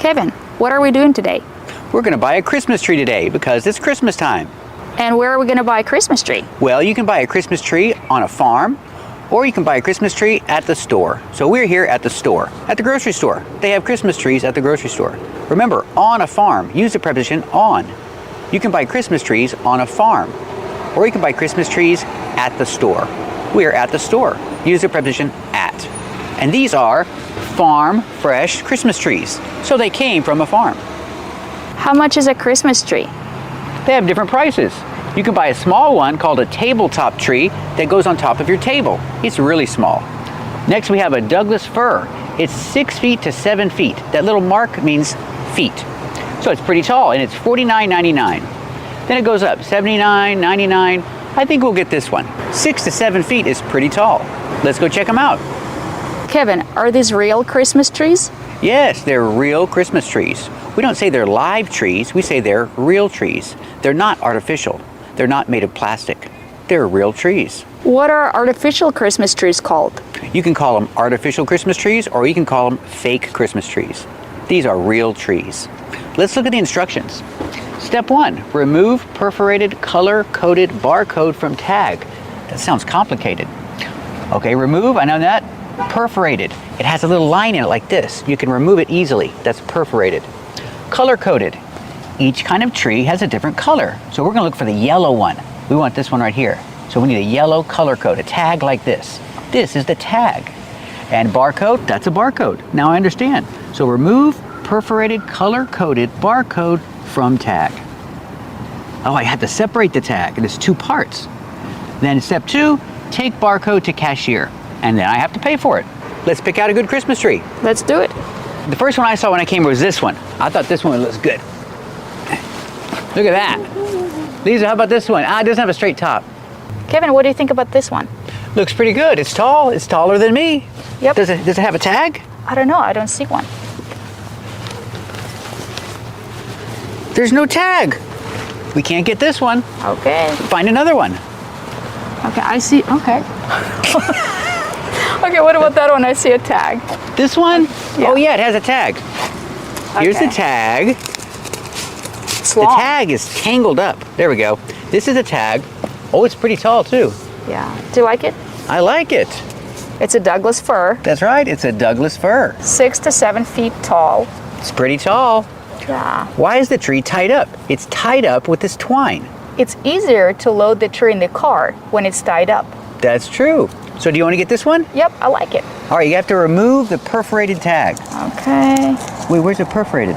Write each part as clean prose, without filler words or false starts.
Kevin, what are we doing today? We're going to buy a Christmas tree today because it's Christmas time. And where are we going to buy a Christmas tree? Well, you can buy a Christmas tree on a farm, or you can buy a Christmas tree at the store. So we're here at the store, at the grocery store. They have Christmas trees at the grocery store. Remember, on a farm, use the preposition on. You can buy Christmas trees on a farm, or you can buy Christmas trees at the store. We're at the store. Use the preposition at. And these are farm fresh Christmas trees. So they came from a farm. How much is a Christmas tree? They have different prices. You can buy a small one called a tabletop tree that goes on top of your table. It's really small. Next we have a Douglas fir. It's 6 feet to 7 feet. That little mark means feet. So it's pretty tall, and it's $49.99. Then it goes up, $79, $99. I think we'll get this one. 6 to 7 feet is pretty tall. Let's go check them out. Kevin, are these real Christmas trees? Yes, they're real Christmas trees. We don't say they're live trees, we say they're real trees. They're not artificial. They're not made of plastic. They're real trees. What are artificial Christmas trees called? You can call them artificial Christmas trees, or you can call them fake Christmas trees. These are real trees. Let's look at the instructions. Step 1, remove perforated color-coded barcode from tag. That sounds complicated. Okay, remove, I know that. Perforated. It has a little line in it like this. You can remove it easily. That's perforated. Color-coded. Each kind of tree has a different color. So we're going to look for the yellow one. We want this one right here. So we need a yellow color code, a tag like this. This is the tag. And barcode, that's a barcode. Now I understand. So remove perforated color-coded barcode from tag. Oh, I have to separate the tag, and it's 2 parts. Then step 2, take barcode to cashier, and then I have to pay for it. Let's pick out a good Christmas tree. Let's do it. The first one I saw when I came was this one. I thought this one looks good. Look at that. Lisa, how about this one? It doesn't have a straight top. Kevin, what do you think about this one? Looks pretty good. It's tall. It's taller than me. Yep. Does it have a tag? I don't know. I don't see one. There's no tag. We can't get this one. Okay. Find another one. Okay, I see. Okay. Okay, what about that one? I see a tag. This one? Yeah. Oh yeah, it has a tag. Here's the tag. It's The long. tag is tangled up. There we go. This is a tag. Oh, it's pretty tall too. Yeah. Do you like it? I like it. It's a Douglas fir. That's right, it's a Douglas fir. 6 to 7 feet tall. It's pretty tall. Yeah. Why is the tree tied up? It's tied up with this twine. It's easier to load the tree in the car when it's tied up. That's true. So do you want to get this one? Yep, I like it. All right, you have to remove the perforated tag. Okay. Wait, where's it perforated?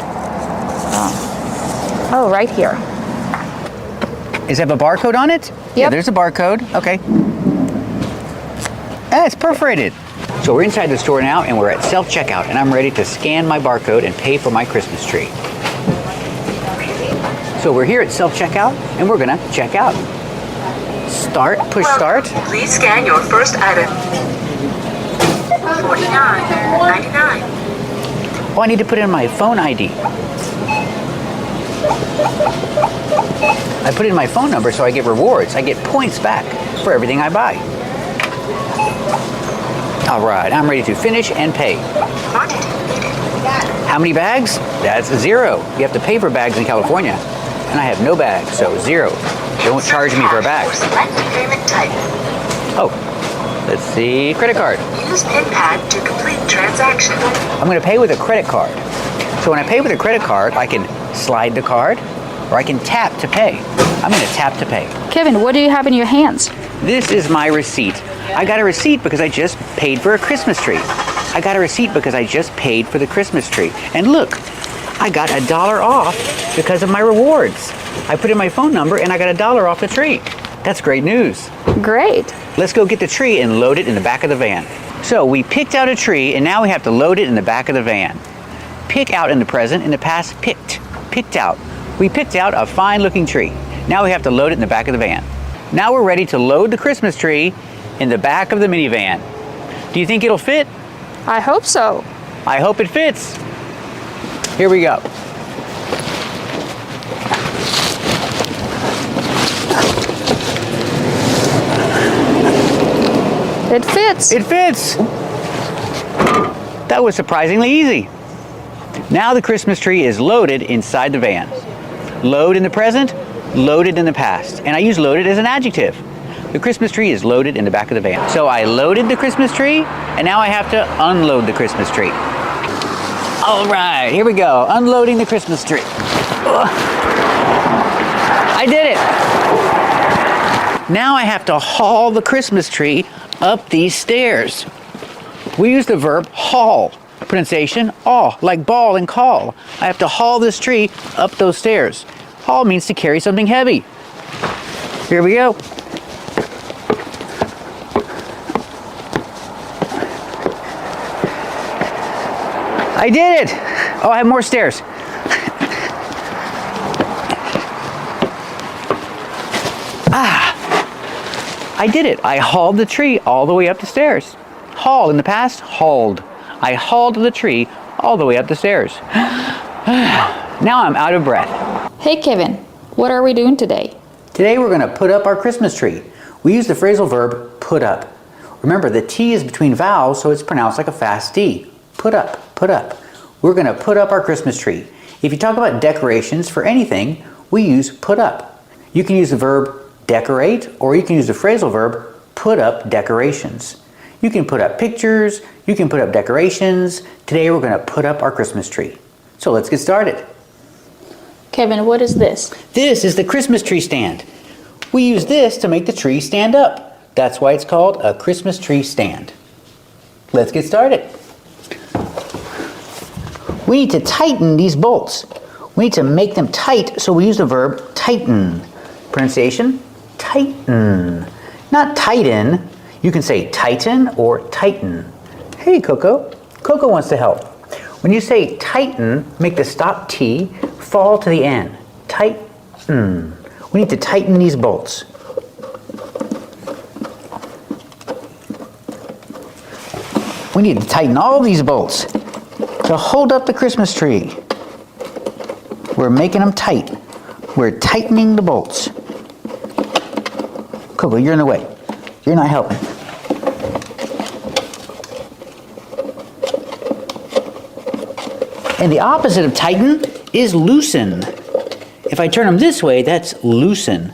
Oh, right here. Does it have a barcode on it? Yeah, Yep. there's a barcode. Okay. It's perforated. So we're inside the store now, and we're at self-checkout, and I'm ready to scan my barcode and pay for my Christmas tree. So we're here at self-checkout, and we're gonna check out. Start, push start. Please scan your first item. $49.99. Oh, I need to put in my phone ID. I put in my phone number so I get rewards. I get points back for everything I buy. All right, I'm ready to finish and pay. How many bags? That's 0. You have to pay for bags in California. And I have no bags, so 0. They won't charge me for a bag. Select payment type. Oh, let's see, credit card. Use PIN pad to complete transaction. I'm gonna pay with a credit card. So when I pay with a credit card, I can slide the card, or I can tap to pay. I'm gonna tap to pay. Kevin, what do you have in your hands? This is my receipt. I got a receipt because I just paid for a Christmas tree. I got a receipt because I just paid for the Christmas tree. And look, I got $1 off because of my rewards. I put in my phone number and I got $1 off the tree. That's great news. Great. Let's go get the tree and load it in the back of the van. So we picked out a tree and now we have to load it in the back of the van. Pick out in the present, in the past, picked. Picked out. We picked out a fine looking tree. Now we have to load it in the back of the van. Now we're ready to load the Christmas tree in the back of the minivan. Do you think it'll fit? I hope so. I hope it fits. Here we go. It fits. It fits. That was surprisingly easy. Now the Christmas tree is loaded inside the van. Load in the present, loaded in the past. And I use loaded as an adjective. The Christmas tree is loaded in the back of the van. So I loaded the Christmas tree, and now I have to unload the Christmas tree. All right, here we go. Unloading the Christmas tree. Ugh. I did it. Now I have to haul the Christmas tree up these stairs. We use the verb haul. Pronunciation, aw, like ball and call. I have to haul this tree up those stairs. Haul means to carry something heavy. Here we go. I did it! Oh, I have more stairs. I did it. I hauled the tree all the way up the stairs. Haul in the past, hauled. I hauled the tree all the way up the stairs. Now I'm out of breath. Hey Kevin, what are we doing today? Today we're going to put up our Christmas tree. We use the phrasal verb put up. Remember, the T is between vowels, so it's pronounced like a fast D. Put up, put up. We're going to put up our Christmas tree. If you talk about decorations for anything, we use put up. You can use the verb decorate, or you can use the phrasal verb put up decorations. You can put up pictures, you can put up decorations. Today we're going to put up our Christmas tree. So let's get started. Kevin, what is this? This is the Christmas tree stand. We use this to make the tree stand up. That's why it's called a Christmas tree stand. Let's get started. We need to tighten these bolts. We need to make them tight, so we use the verb tighten. Pronunciation, tighten. Not tighten. You can say tighten or tighten. Hey, Coco. Coco wants to help. When you say tighten, make the stop T fall to the end. Tighten. We need to tighten these bolts. We need to tighten all these bolts to hold up the Christmas tree. We're making them tight. We're tightening the bolts. Coco, you're in the way. You're not helping. And the opposite of tighten is loosen. If I turn them this way, that's loosen.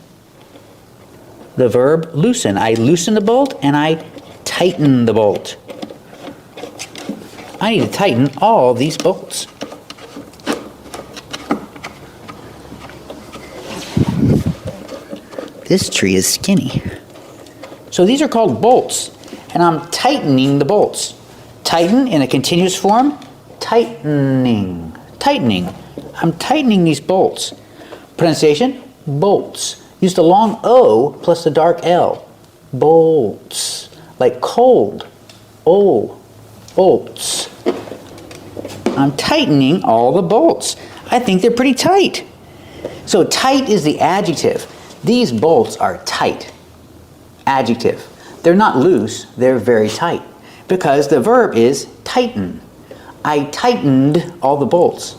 The verb loosen. I loosen the bolt and I tighten the bolt. I need to tighten all these bolts. This tree is skinny. So these are called bolts, and I'm tightening the bolts. Tighten in a continuous form, tightening, tightening. I'm tightening these bolts. Pronunciation, bolts. Use the long O plus the dark L. Bolts. Like cold. O. Bolts. I'm tightening all the bolts. I think they're pretty tight. So tight is the adjective. These bolts are tight. Adjective. They're not loose, they're very tight. Because the verb is tighten. I tightened all the bolts.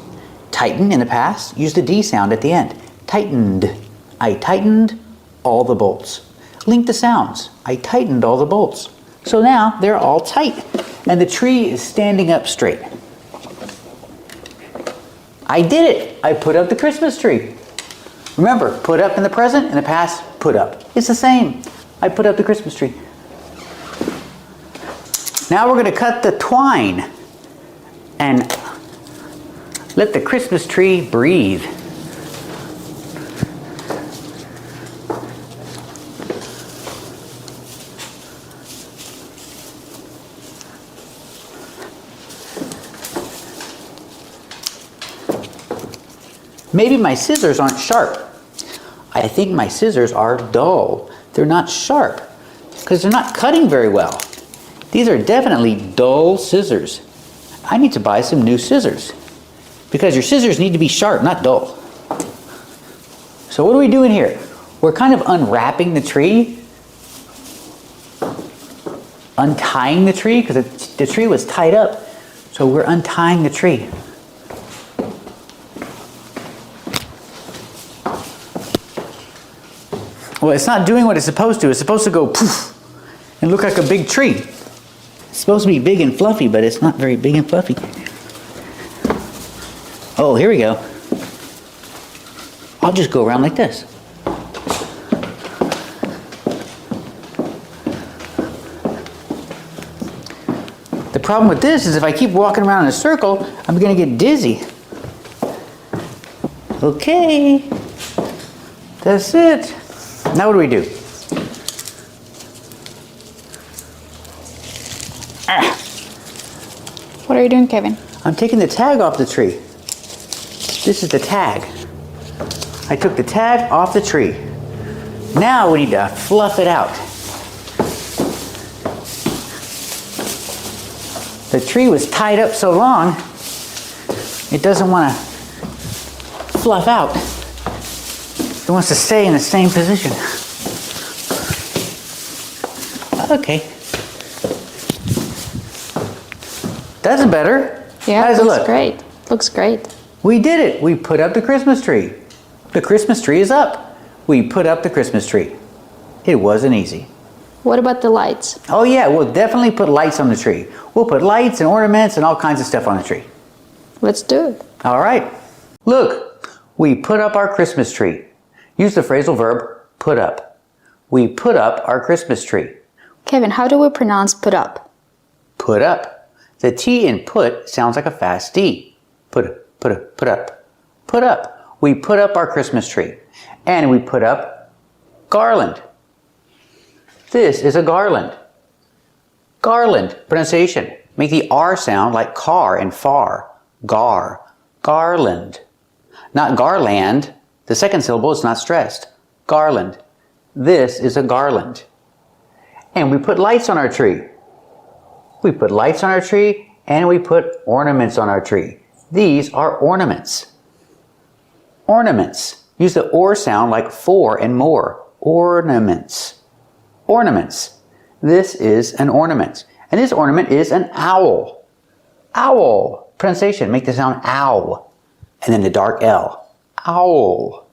Tighten in the past, use the D sound at the end. Tightened. I tightened all the bolts. Link the sounds. I tightened all the bolts. So now they're all tight. And the tree is standing up straight. I did it. I put up the Christmas tree. Remember, put up in the present, in the past, put up. It's the same. I put up the Christmas tree. Now we're going to cut the twine and let the Christmas tree breathe. Maybe my scissors aren't sharp. I think my scissors are dull. They're not sharp because they're not cutting very well. These are definitely dull scissors. I need to buy some new scissors because your scissors need to be sharp, not dull. So what are we doing here? We're kind of unwrapping the tree, untying the tree because the tree was tied up. So we're untying the tree. Well, it's not doing what it's supposed to. It's supposed to go poof and look like a big tree. It's supposed to be big and fluffy, but it's not very big and fluffy. Oh, here we go. I'll just go around like this. The problem with this is if I keep walking around in a circle, I'm going to get dizzy. Okay. That's it. Now what do we do? What are you doing, Kevin? I'm taking the tag off the tree. This is the tag. I took the tag off the tree. Now we need to fluff it out. The tree was tied up so long, it doesn't want to fluff out. It wants to stay in the same position. Okay. That's better. Yeah, how does it looks look? great. Looks great. We did it. We put up the Christmas tree. The Christmas tree is up. We put up the Christmas tree. It wasn't easy. What about the lights? Oh yeah, we'll definitely put lights on the tree. We'll put lights and ornaments and all kinds of stuff on the tree. Let's do it. All right. Look, we put up our Christmas tree. Use the phrasal verb, put up. We put up our Christmas tree. Kevin, how do we pronounce put up? Put up. The T in put sounds like a fast D. Put up. Put up. We put up our Christmas tree. And we put up garland. This is a garland. Garland, pronunciation. Make the R sound like car and far. Gar. Garland. Not garland. The second syllable is not stressed. Garland. This is a garland. And we put lights on our tree. We put lights on our tree and we put ornaments on our tree. These are ornaments. Ornaments. Use the or sound like for and more. Ornaments. Ornaments. This is an ornament. And this ornament is an owl. Owl. Pronunciation. Make the sound ow. And then the dark L. Owl.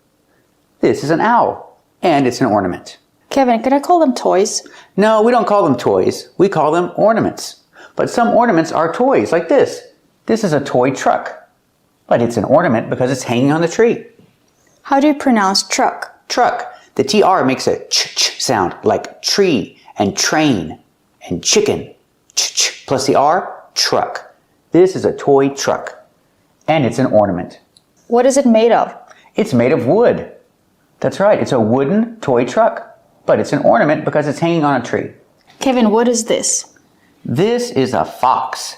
This is an owl. And it's an ornament. Kevin, can I call them toys? No, we don't call them toys. We call them ornaments. But some ornaments are toys, like this. This is a toy truck. But it's an ornament because it's hanging on the tree. How do you pronounce truck? Truck. The TR makes a ch sound, like tree and train and chicken. Ch plus the R, truck. This is a toy truck. And it's an ornament. What is it made of? It's made of wood. That's right, it's a wooden toy truck. But it's an ornament because it's hanging on a tree. Kevin, what is this? This is a fox.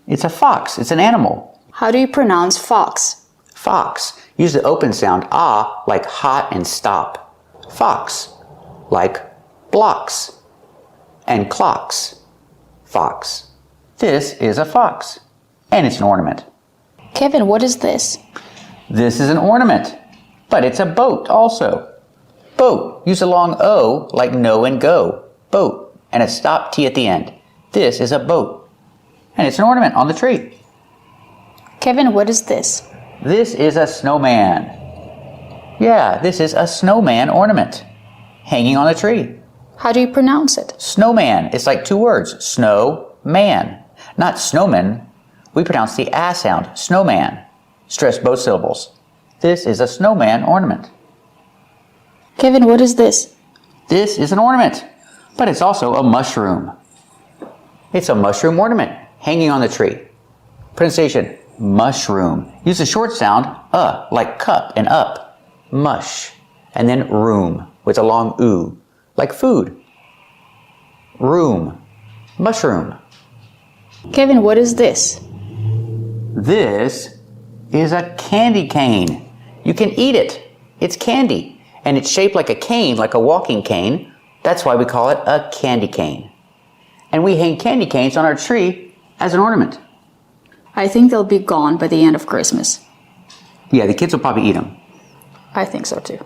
It's a fox. It's an animal. How do you pronounce fox? Fox. Use the open sound ah like hot and stop. Fox. Like blocks and clocks. Fox. This is a fox. And it's an ornament. Kevin, what is this? This is an ornament. But it's a boat also. Boat. Use a long O like know and go. Boat. And a stop T at the end. This is a boat. And it's an ornament on the tree. Kevin, what is this? This is a snowman. Yeah, this is a snowman ornament. Hanging on a tree. How do you pronounce it? Snowman. It's like two words. Snow, man. Not snowman. We pronounce the A sound. Snowman. Stress both syllables. This is a snowman ornament. Kevin, what is this? This is an ornament, but it's also a mushroom. It's a mushroom ornament hanging on the tree. Pronunciation, mushroom. Use the short sound, like cup and up. Mush. And then room with a long oo, like food. Room. Mushroom. Kevin, what is this? This is a candy cane. You can eat it. It's candy. And it's shaped like a cane, like a walking cane. That's why we call it a candy cane. And we hang candy canes on our tree as an ornament. I think they'll be gone by the end of Christmas. Yeah, the kids will probably eat them. I think so too.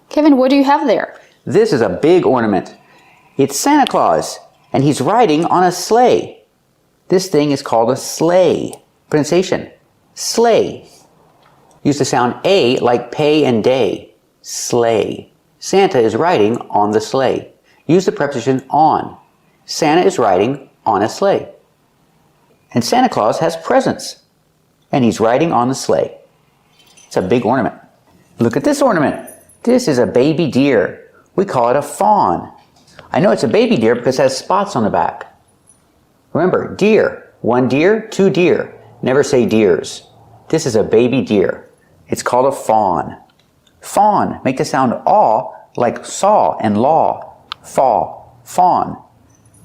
Kevin, what do you have there? This is a big ornament. It's Santa Claus, and he's riding on a sleigh. This thing is called a sleigh. Pronunciation, sleigh. Use the sound A like pay and day. Sleigh. Santa is riding on the sleigh. Use the preposition on. Santa is riding on a sleigh. And Santa Claus has presents. and he's riding on the sleigh. It's a big ornament. Look at this ornament. This is a baby deer. We call it a fawn. I know it's a baby deer because it has spots on the back. Remember, deer. One deer, two deer. Never say deers. This is a baby deer. It's called a fawn. Fawn. Make the sound aw like saw and law. Faw. Fawn.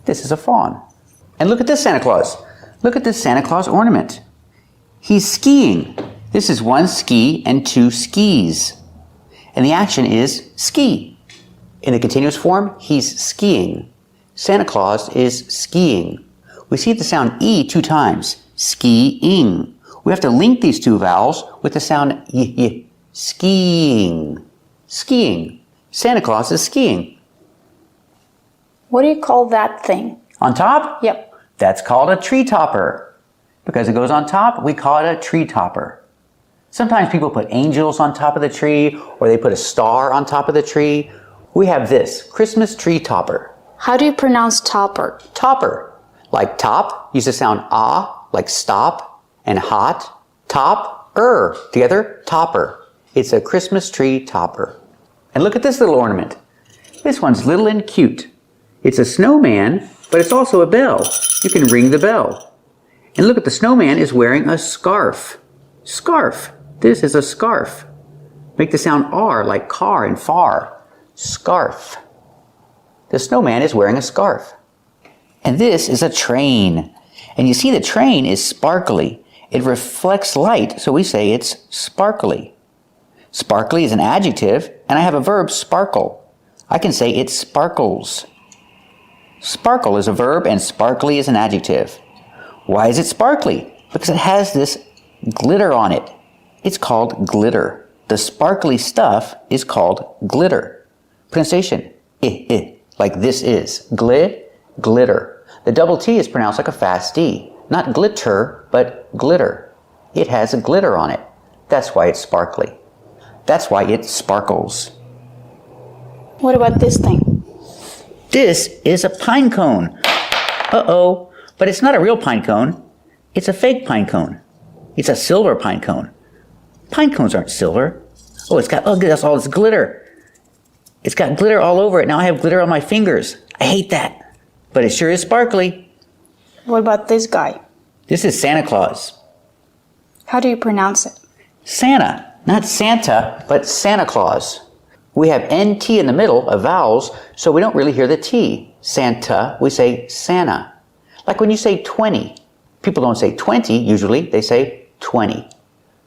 This is a fawn. And look at this Santa Claus. Look at this Santa Claus ornament. He's skiing. This is one ski and two skis. And the action is ski. In the continuous form, he's skiing. Santa Claus is skiing. We see the sound E two times. Skiing. We have to link these two vowels with the sound y. Skiing. Skiing. Santa Claus is skiing. What do you call that thing? On top? Yep. That's called a tree topper. Because it goes on top, we call it a tree topper. Sometimes people put angels on top of the tree, or they put a star on top of the tree. We have this, Christmas tree topper. How do you pronounce topper? Topper. Like top, use the sound ah, like stop, and hot. Top-er. Together, topper. It's a Christmas tree topper. And look at this little ornament. This one's little and cute. It's a snowman, but it's also a bell. You can ring the bell. And look at the snowman is wearing a scarf. Scarf. This is a scarf. Make the sound R like car and far. Scarf. The snowman is wearing a scarf. And this is a train. And you see the train is sparkly. It reflects light, so we say it's sparkly. Sparkly is an adjective, and I have a verb, sparkle. I can say it sparkles. Sparkle is a verb, and sparkly is an adjective. Why is it sparkly? Because it has this glitter on it. It's called glitter. The sparkly stuff is called glitter. Pronunciation, like this is. Glitter. The double T is pronounced like a fast D. Not glitter, but glitter. It has a glitter on it. That's why it's sparkly. That's why it sparkles. What about this thing? This is a pine cone. Uh-oh. But it's not a real pine cone. It's a fake pine cone. It's a silver pine cone. Pine cones aren't silver. Oh, that's all this glitter. It's got glitter all over it. Now I have glitter on my fingers. I hate that. But it sure is sparkly. What about this guy? This is Santa Claus. How do you pronounce it? Santa. Not Santa, but Santa Claus. We have NT in the middle of vowels, so we don't really hear the T. Santa, we say Santa. Like when you say 20. People don't say 20 usually, they say 20.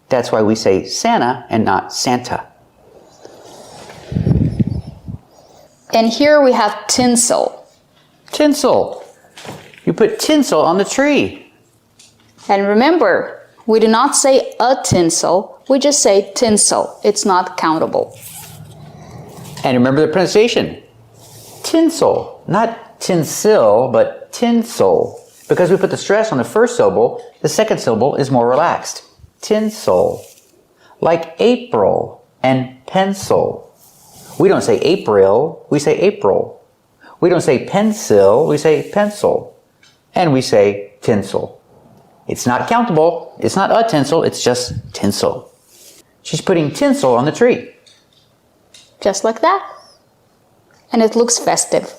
That's why we say Santa and not Santa. And here we have tinsel. Tinsel. You put tinsel on the tree. And remember, we do not say a tinsel, we just say tinsel. It's not countable. And remember the pronunciation. Tinsel. Not tinsel, but tinsel. Because we put the stress on the first syllable, the second syllable is more relaxed. Tinsel. Like April and pencil. We don't say April, we say April. We don't say pencil, we say pencil. And we say tinsel. It's not countable. It's not a tinsel, it's just tinsel. She's putting tinsel on the tree. Just like that. And it looks festive.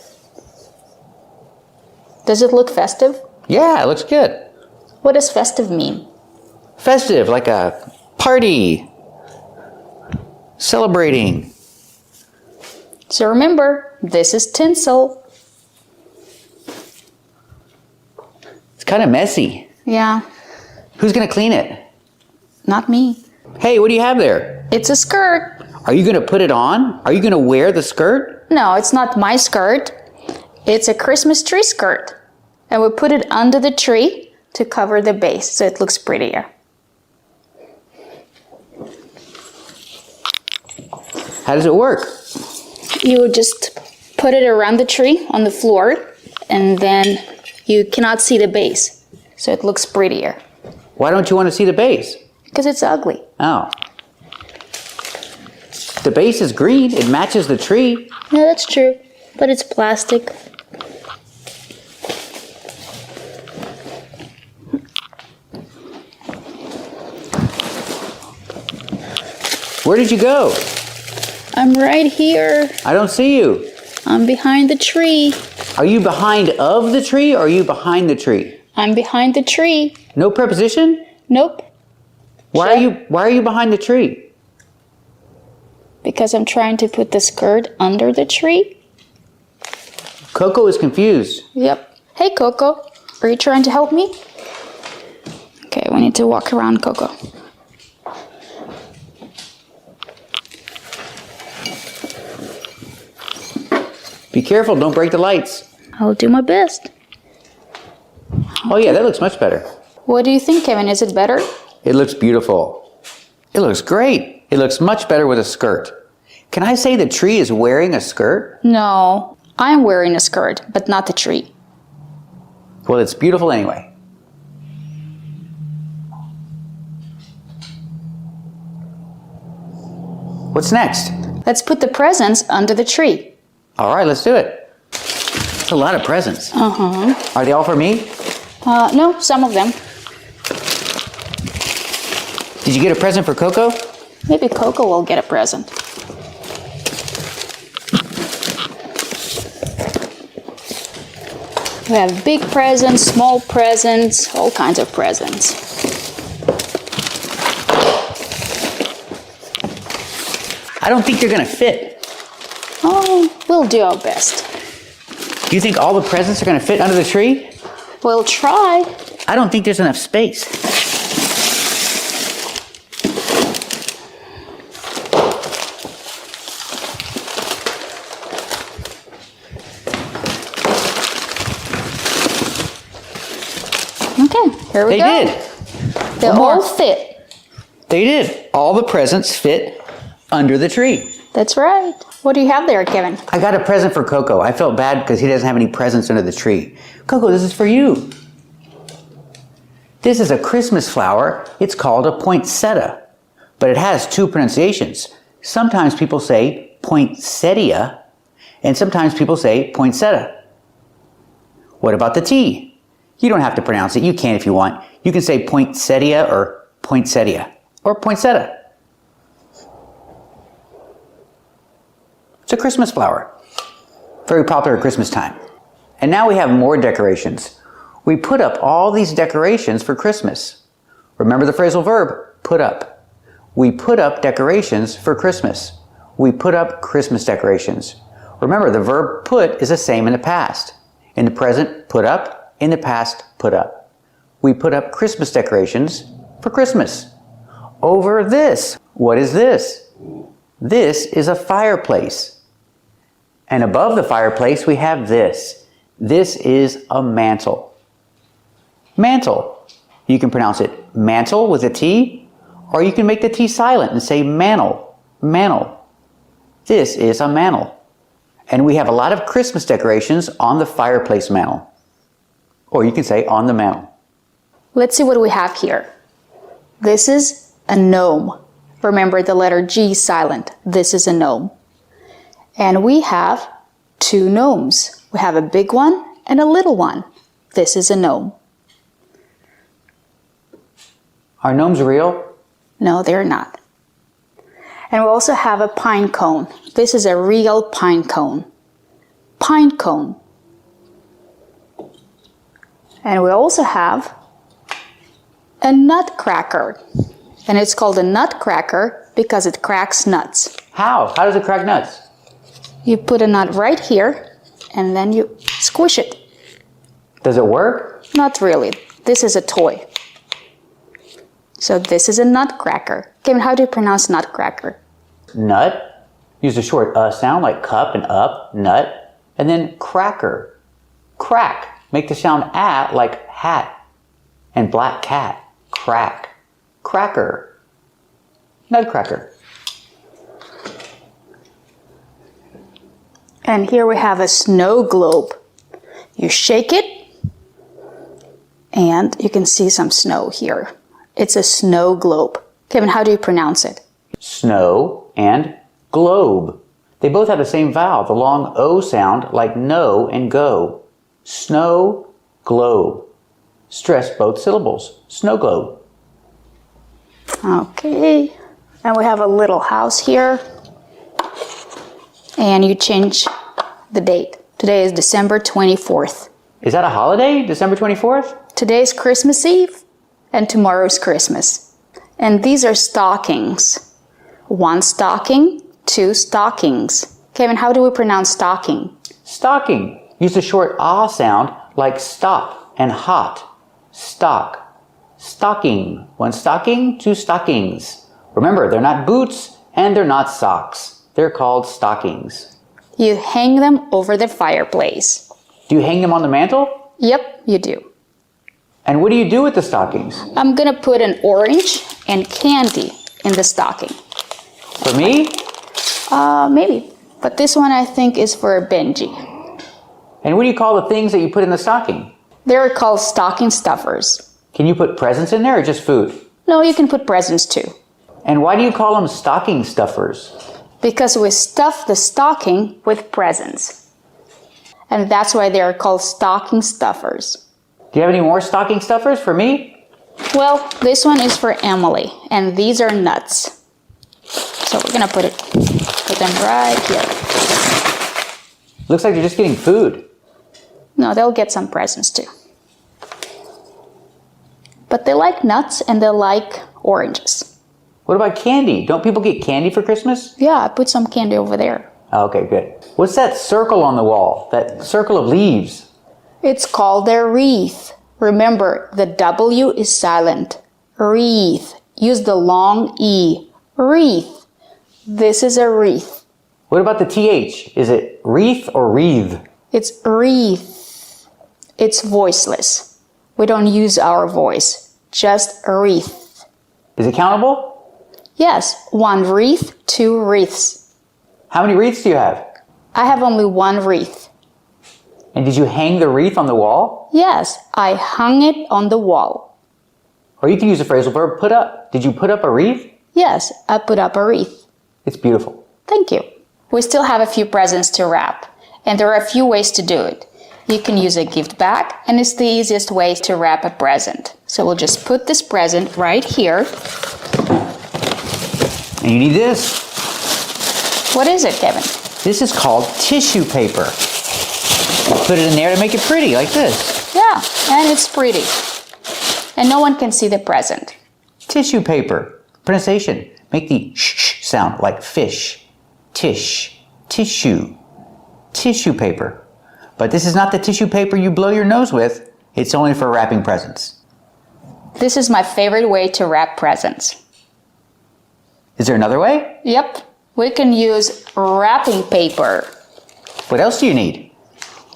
Does it look festive? Yeah, it looks good. What does festive mean? Festive, like a party. Celebrating. So remember, this is tinsel. It's kind of messy. Yeah, Who's going to clean it? not me. Hey, what do you have there? It's a skirt. Are you going to put it on? Are you going to wear the skirt? No, it's not my skirt. It's a Christmas tree skirt. And we put it under the tree to cover the base so it looks prettier. How does it work? You would just put it around the tree on the floor, and then you cannot see the base, so it looks prettier. Why don't you want to see the base? Because it's ugly. Oh. The base is green. It matches the tree. Yeah, that's true, but it's plastic. Where did you go? I'm right here. I don't see you. I'm behind the tree. Are you behind of the tree or are you behind the tree? I'm behind the tree. No preposition? Nope. Why are you behind the tree? Because I'm trying to put the skirt under the tree. Coco is confused. Yep. Hey, Coco. Are you trying to help me? Okay, we need to walk around Coco. Be careful, don't break the lights. I'll do my best. Oh yeah, that looks much better. What do you think, Kevin? Is it better? It looks beautiful. It looks great. It looks much better with a skirt. Can I say the tree is wearing a skirt? No, I'm wearing a skirt, but not the tree. Well, it's beautiful anyway. What's next? Let's put the presents under the tree. All right, let's do it. It's a lot of presents. Uh-huh. Are they all for me? No, some of them. Did you get a present for Coco? Maybe Coco will get a present. We have big presents, small presents, all kinds of presents. I don't think they're gonna fit. Oh, we'll do our best. Do you think all the presents are gonna fit under the tree? We'll try. I don't think there's enough space. Okay, here we They go. did. They One more. all fit. They did. All the presents fit under the tree. That's right. What do you have there, Kevin? I got a present for Coco. I felt bad because he doesn't have any presents under the tree. Coco, this is for you. This is a Christmas flower. It's called a poinsettia, but it has two pronunciations. Sometimes people say poinsettia, and sometimes people say poinsettia. What about the T? You don't have to pronounce it. You can if you want. You can say poinsettia or poinsettia or poinsettia. It's a Christmas flower. Very popular at Christmas time. And now we have more decorations. We put up all these decorations for Christmas. Remember the phrasal verb, put up. We put up decorations for Christmas. We put up Christmas decorations. Remember, the verb put is the same in the past. In the present, put up. In the past, put up. We put up Christmas decorations for Christmas. Over this. What is this? This is a fireplace. And above the fireplace, we have this. This is a mantle. Mantle. You can pronounce it mantle with a T, or you can make the T silent and say mantle. Mantle. This is a mantle. And we have a lot of Christmas decorations on the fireplace mantle. Or you can say on the mantle. Let's see what we have here. This is a gnome. Remember the letter G silent. This is a gnome. And we have two gnomes. We have a big one and a little one. This is a gnome. Are gnomes real? No, they're not. And we also have a pine cone. This is a real pine cone. Pine cone. And we also have a nutcracker. And it's called a nutcracker because it cracks nuts. How? How does it crack nuts? You put a nut right here and then you squish it. Does it work? Not really. This is a toy. So this is a nutcracker. Kevin, how do you pronounce nutcracker? Nut. Use a short sound like cup and up, nut. And then cracker. Crack. Make the sound ah like hat and black cat. Crack. Cracker. Nutcracker. And here we have a snow globe. You shake it and you can see some snow here. It's a snow globe. Kevin, how do you pronounce it? Snow and globe. They both have the same vowel, the long O sound like no and go. Snow globe. Stress both syllables. Snow globe. Okay. And we have a little house here. And you change the date. Today is December 24th. Is that a holiday, December 24th? Today is Christmas Eve, and tomorrow is Christmas. And these are stockings. 1 stocking, 2 stockings. Kevin, how do we pronounce stocking? Stocking. Use the short ah sound like stop and hot. Stock. Stocking. 1 stocking, 2 stockings. Remember, they're not boots and they're not socks. They're called stockings. You hang them over the fireplace. Do you hang them on the mantle? Yep, you do. And what do you do with the stockings? I'm gonna put an orange and candy in the stocking. For me? Maybe. But this one I think is for Benji. And what do you call the things that you put in the stocking? They're called stocking stuffers. Can you put presents in there or just food? No, you can put presents too. And why do you call them stocking stuffers? Because we stuff the stocking with presents. And that's why they are called stocking stuffers. Do you have any more stocking stuffers for me? Well, this one is for Emily, and these are nuts. So we're gonna put them right here. Looks like you're just getting food. No, they'll get some presents too. But they like nuts and they like oranges. What about candy? Don't people get candy for Christmas? Yeah, I put some candy over there. Okay, good. What's that circle on the wall? That circle of leaves? It's called a wreath. Remember, the W is silent. Wreath. Use the long E. Wreath. This is a wreath. What about the TH? Is it wreath or wreath? It's wreath. It's voiceless. We don't use our voice. Just a wreath. Is it countable? Yes, 1 wreath, 2 wreaths. How many wreaths do you have? I have only 1 wreath. And did you hang the wreath on the wall? Yes, I hung it on the wall. Or you can use the phrasal verb put up. Did you put up a wreath? Yes, I put up a wreath. It's beautiful. Thank you. We still have a few presents to wrap, and there are a few ways to do it. You can use a gift bag, and it's the easiest way to wrap a present. So we'll just put this present right here. And you need this. What is it, Kevin? This is called tissue paper. Put it in there to make it pretty, like this. Yeah, and it's pretty. And no one can see the present. Tissue paper. Pronunciation. Make the sh sound like fish. Tish. Tissue. Tissue paper. But this is not the tissue paper you blow your nose with. It's only for wrapping presents. This is my favorite way to wrap presents. Is there another way? Yep, we can use wrapping paper. What else do you need?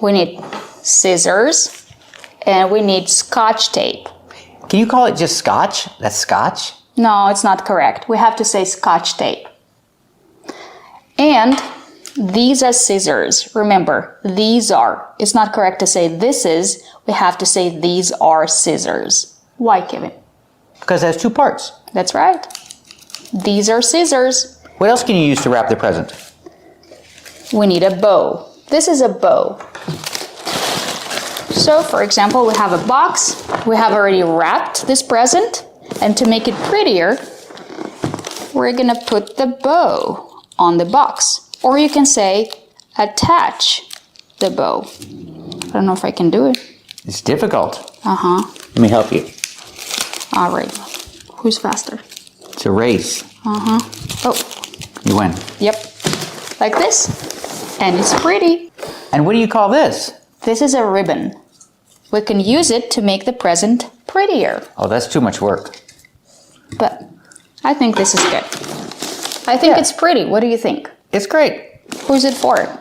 We need scissors and we need scotch tape. Can you call it just scotch? That's scotch? No, it's not correct. We have to say scotch tape. And these are scissors. Remember, these are. It's not correct to say this is. We have to say these are scissors. Why, Kevin? Because it has 2 parts. That's right. These are scissors. What else can you use to wrap the present? We need a bow. This is a bow. So, for example, we have a box. We have already wrapped this present. And to make it prettier, we're gonna put the bow on the box. Or you can say, attach the bow. I don't know if I can do it. It's difficult. Uh-huh. Let me help you. All right. Who's faster? It's a race. Uh-huh. Oh, You win. yep. Like this. And it's pretty. And what do you call this? This is a ribbon. We can use it to make the present prettier. Oh, that's too much work. But I think this is good. I think it's pretty. What do you think? It's great. Who's it for?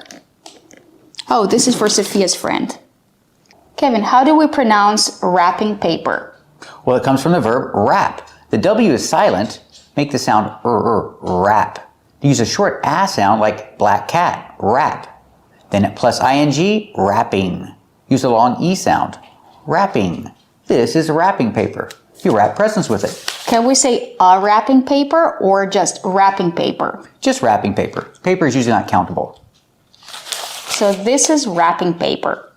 Oh, this is for Sophia's friend. Kevin, how do we pronounce wrapping paper? Well, it comes from the verb wrap. The W is silent. Make the sound wrap. Use a short A sound like black cat, wrap. Then plus ing, wrapping. Use a long E sound, wrapping. This is wrapping paper. You wrap presents with it. Can we say a wrapping paper or just wrapping paper? Just wrapping paper. Paper is usually not countable. So this is wrapping paper.